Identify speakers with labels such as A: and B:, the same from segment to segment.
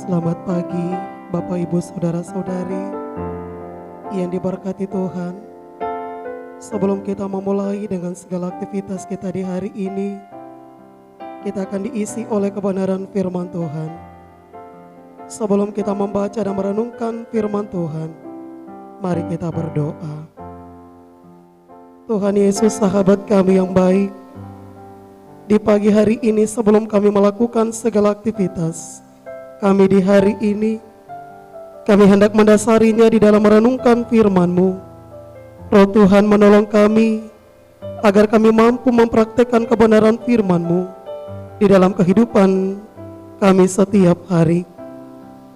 A: Selamat pagi Bapak Ibu Saudara-saudari yang diberkati Tuhan. Sebelum kita memulai dengan segala aktivitas kita di hari ini, kita akan diisi oleh kebenaran firman Tuhan. Sebelum kita membaca dan merenungkan firman Tuhan, mari kita berdoa. Tuhan Yesus, sahabat kami yang baik, di pagi hari ini sebelum kami melakukan segala aktivitas kami di hari ini, kami hendak mendasarinya di dalam merenungkan firman-Mu. Roh Tuhan menolong kami agar kami mampu mempraktekkan kebenaran firman-Mu di dalam kehidupan kami setiap hari.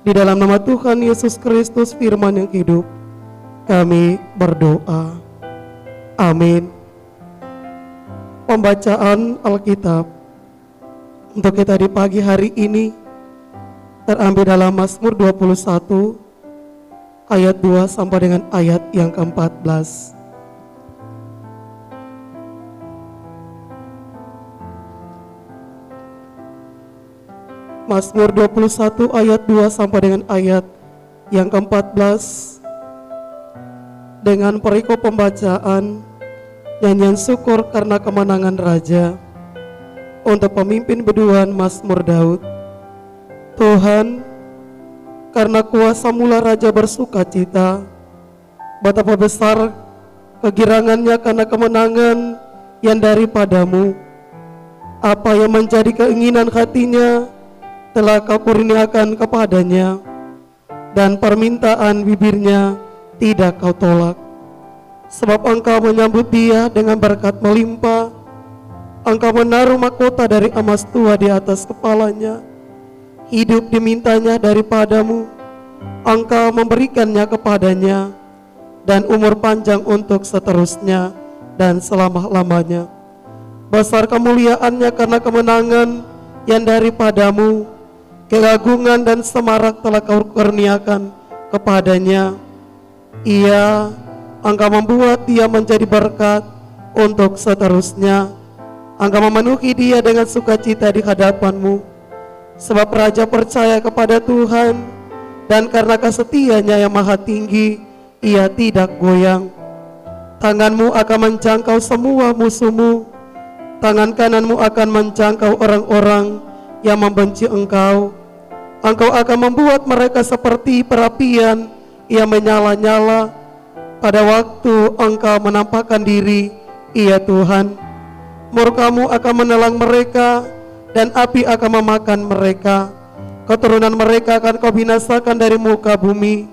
A: Di dalam nama Tuhan Yesus Kristus, firman yang hidup, kami berdoa. Amin. Pembacaan Alkitab untuk kita di pagi hari ini terambil dalam Mazmur 21 ayat 2 sampai dengan ayat yang ke-14. Mazmur 21 ayat 2 sampai dengan ayat yang ke-14 dengan perikop pembacaan nyanyian syukur karena kemenangan Raja untuk pemimpin biduan Mazmur Daud. Tuhan, karena kuasa mula Raja bersuka cita, betapa besar kegirangannya karena kemenangan yang daripadamu. Apa yang menjadi keinginan hatinya telah kau kurniakan kepadanya, dan permintaan bibirnya tidak kau tolak. Sebab engkau menyambut dia dengan berkat melimpah, engkau menaruh mahkota dari emas tua di atas kepalanya. Hidup dimintanya daripadamu, engkau memberikannya kepadanya, dan umur panjang untuk seterusnya dan selama-lamanya. Besar kemuliaannya karena kemenangan yang daripadamu, keagungan dan semarak telah kau kurniakan kepadanya. Engkau membuat dia menjadi berkat untuk seterusnya. Engkau memenuhi dia dengan sukacita di hadapanmu. Sebab Raja percaya kepada Tuhan, dan karena kesetianya yang maha tinggi, ia tidak goyang. Tanganmu akan menjangkau semua musuhmu, tangan kananmu akan menjangkau orang-orang yang membenci engkau. Engkau akan membuat mereka seperti perapian yang menyala-nyala pada waktu engkau menampakkan diri, iya Tuhan. Murkamu akan menelan mereka, dan api akan memakan mereka. Keturunan mereka akan kau binasakan dari muka bumi,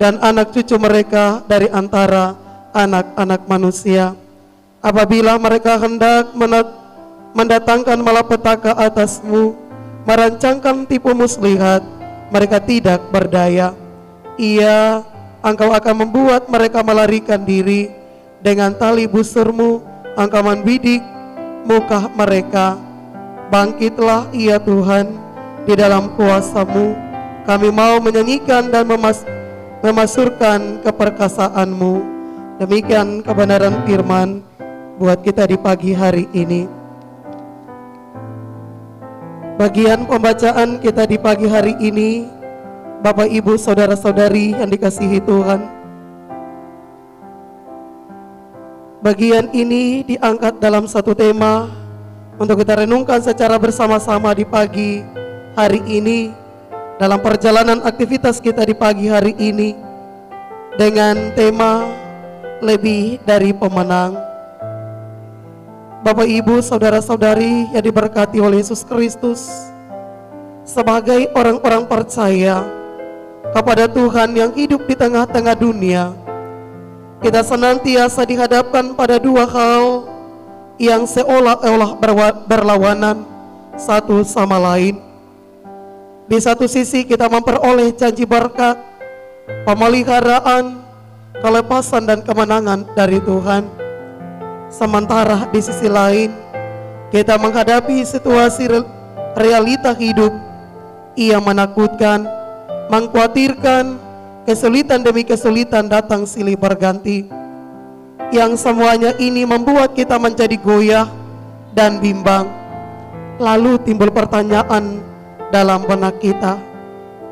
A: dan anak cucu mereka dari antara anak-anak manusia. Apabila mereka hendak mendatangkan malapetaka atasmu, merancangkan tipu muslihat, mereka tidak berdaya. Engkau akan membuat mereka melarikan diri. Dengan tali busurmu engkau membidik muka mereka. Bangkitlah iya Tuhan, di dalam kuasa-Mu kami mau menyanyikan dan memasurkan keperkasaanmu. Demikian kebenaran firman buat kita di pagi hari ini. Bagian pembacaan kita di pagi hari ini, Bapak Ibu Saudara-saudari yang dikasihi Tuhan, bagian ini diangkat dalam satu tema untuk kita renungkan secara bersama-sama di pagi hari ini, dalam perjalanan aktivitas kita di pagi hari ini, dengan tema lebih dari pemenang. Bapak Ibu Saudara-saudari yang diberkati oleh Yesus Kristus, sebagai orang-orang percaya kepada Tuhan yang hidup di tengah-tengah dunia, kita senantiasa dihadapkan pada dua hal yang seolah-olah berlawanan satu sama lain. Di satu sisi kita memperoleh janji berkat, pemeliharaan, kelepasan dan kemenangan dari Tuhan. Sementara di sisi lain kita menghadapi situasi realita hidup yang menakutkan, mengkhawatirkan, kesulitan demi kesulitan datang silih berganti. Yang semuanya ini membuat kita menjadi goyah dan bimbang. Lalu timbul pertanyaan dalam benak kita,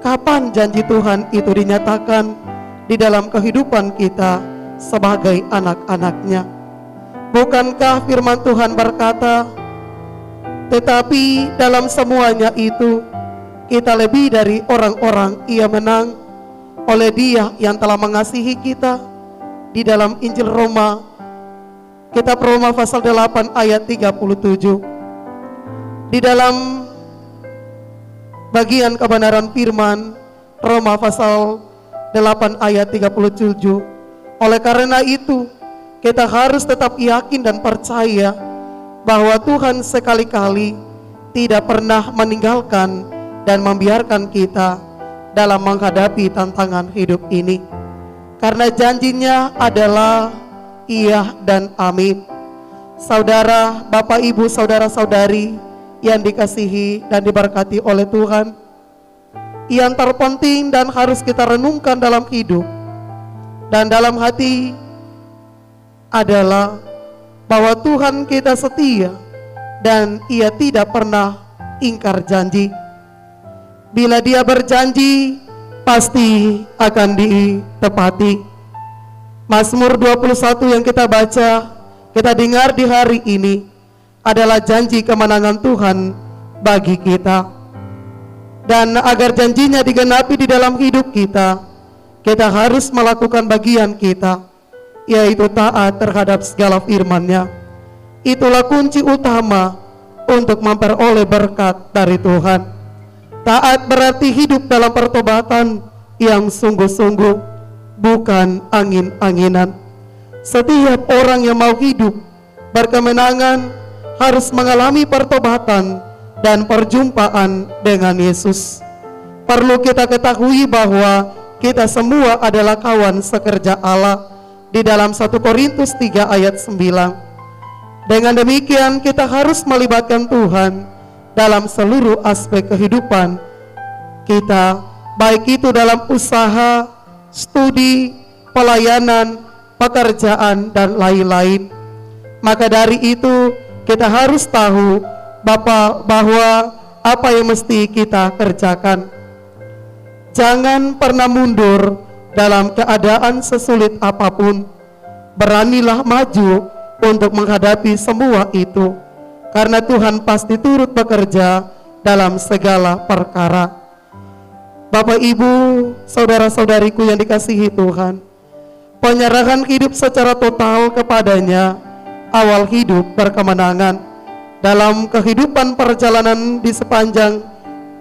A: kapan janji Tuhan itu dinyatakan di dalam kehidupan kita sebagai anak-anak-Nya? Bukankah firman Tuhan berkata, tetapi dalam semuanya itu kita lebih dari orang-orang ia menang oleh Dia yang telah mengasihi kita. Di dalam Injil Roma, kitab Roma pasal 8 ayat 37. Di dalam bagian kebenaran firman Roma pasal 8 ayat 37, oleh karena itu kita harus tetap yakin dan percaya bahwa Tuhan sekali-kali tidak pernah meninggalkan dan membiarkan kita dalam menghadapi tantangan hidup ini, karena janjinya adalah iya dan amin. Saudara, Bapak, Ibu, saudara-saudari yang dikasihi dan diberkati oleh Tuhan, yang terpenting dan harus kita renungkan dalam hidup dan dalam hati adalah bahwa Tuhan kita setia dan Ia tidak pernah ingkar janji. Bila Dia berjanji, pasti akan ditepati. Mazmur 21 yang kita baca, kita dengar di hari ini adalah janji kemenangan Tuhan bagi kita. Dan agar janjinya digenapi di dalam hidup kita, kita harus melakukan bagian kita, yaitu taat terhadap segala firman-Nya. Itulah kunci utama untuk memperoleh berkat dari Tuhan. Taat berarti hidup dalam pertobatan yang sungguh-sungguh, bukan angin-anginan. Setiap orang yang mau hidup berkemenangan harus mengalami pertobatan dan perjumpaan dengan Yesus. Perlu kita ketahui bahwa kita semua adalah kawan sekerja Allah di dalam 1 Korintus 3 ayat 9. Dengan demikian kita harus melibatkan Tuhan dalam seluruh aspek kehidupan kita, baik itu dalam usaha, studi, pelayanan, pekerjaan, dan lain-lain. Maka dari itu kita harus tahu bahwa apa yang mesti kita kerjakan. Jangan pernah mundur dalam keadaan sesulit apapun. Beranilah maju untuk menghadapi semua itu, karena Tuhan pasti turut bekerja dalam segala perkara. Bapak, Ibu, saudara-saudariku yang dikasihi Tuhan, penyerahan hidup secara total kepadanya awal hidup berkemenangan. Dalam kehidupan perjalanan di sepanjang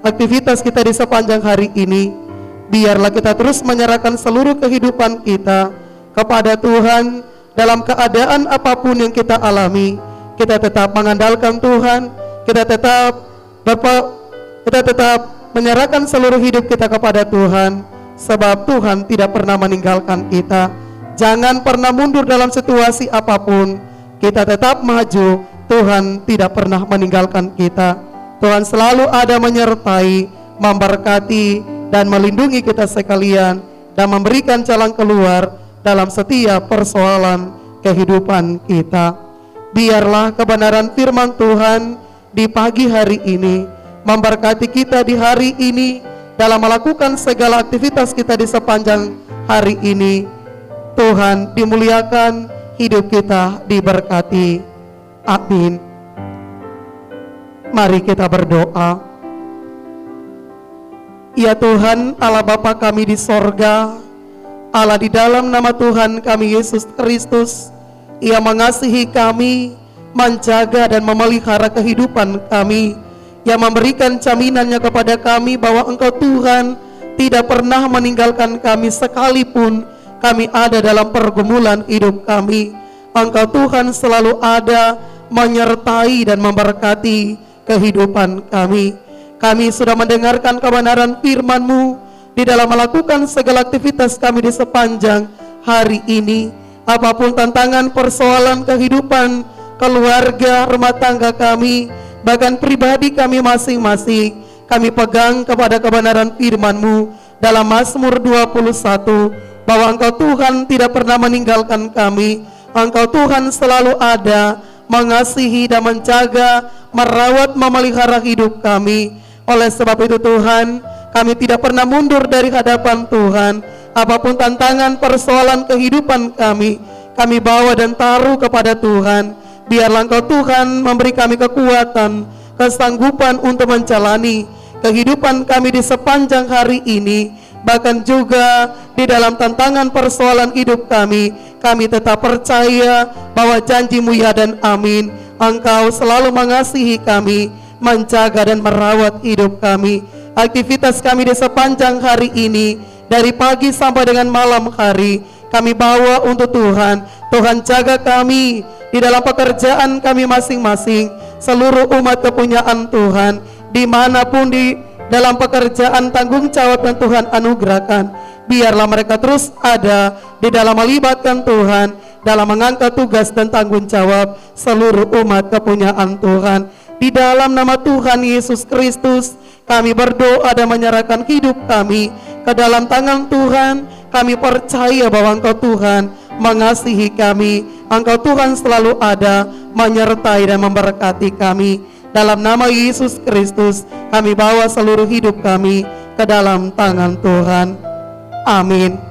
A: aktivitas kita di sepanjang hari ini, biarlah kita terus menyerahkan seluruh kehidupan kita kepada Tuhan. Dalam keadaan apapun yang kita alami, kita tetap mengandalkan Tuhan, kita tetap menyerahkan seluruh hidup kita kepada Tuhan, sebab Tuhan tidak pernah meninggalkan kita. Jangan pernah mundur dalam situasi apapun, kita tetap maju. Tuhan tidak pernah meninggalkan kita. Tuhan selalu ada menyertai, memberkati, dan melindungi kita sekalian, dan memberikan jalan keluar dalam setiap persoalan kehidupan kita. Biarlah kebenaran firman Tuhan di pagi hari ini memberkati kita di hari ini dalam melakukan segala aktivitas kita di sepanjang hari ini. Tuhan dimuliakan, hidup kita diberkati. Amin. Mari kita berdoa. Ya Tuhan, Allah Bapa kami di sorga, Allah di dalam nama Tuhan kami Yesus Kristus, Ia mengasihi kami, menjaga dan memelihara kehidupan kami, yang memberikan jaminannya kepada kami bahwa Engkau Tuhan tidak pernah meninggalkan kami sekalipun kami ada dalam pergumulan hidup kami. Engkau Tuhan selalu ada menyertai dan memberkati kehidupan kami. Kami sudah mendengarkan kebenaran firman-Mu di dalam melakukan segala aktivitas kami di sepanjang hari ini. Apapun tantangan persoalan kehidupan, keluarga, rumah tangga kami, bahkan pribadi kami masing-masing, kami pegang kepada kebenaran firman-Mu dalam Mazmur 21, bahwa Engkau Tuhan tidak pernah meninggalkan kami. Engkau Tuhan selalu ada, mengasihi dan menjaga, merawat, memelihara hidup kami. Oleh sebab itu Tuhan, Kami tidak pernah mundur dari hadapan Tuhan. Apapun tantangan persoalan kehidupan kami bawa dan taruh kepada Tuhan. Biarlah Engkau Tuhan memberi kami kekuatan, kesanggupan untuk menjalani kehidupan kami di sepanjang hari ini. Bahkan juga di dalam tantangan persoalan hidup kami tetap percaya bahwa janji-Mu ya dan amin. Engkau selalu mengasihi kami, menjaga dan merawat hidup kami. Aktivitas kami di sepanjang hari ini, dari pagi sampai dengan malam hari, kami bawa untuk Tuhan. Tuhan jaga kami di dalam pekerjaan kami masing-masing. Seluruh umat kepunyaan Tuhan, dimanapun di dalam pekerjaan tanggung jawab yang Tuhan anugerahkan, biarlah mereka terus ada di dalam melibatkan Tuhan, dalam mengangkat tugas dan tanggung jawab seluruh umat kepunyaan Tuhan. Di dalam nama Tuhan Yesus Kristus, kami berdoa dan menyerahkan hidup kami ke dalam tangan Tuhan. Kami percaya bahwa Engkau Tuhan mengasihi kami. Engkau Tuhan selalu ada, menyertai dan memberkati kami. Dalam nama Yesus Kristus, kami bawa seluruh hidup kami ke dalam tangan Tuhan. Amin.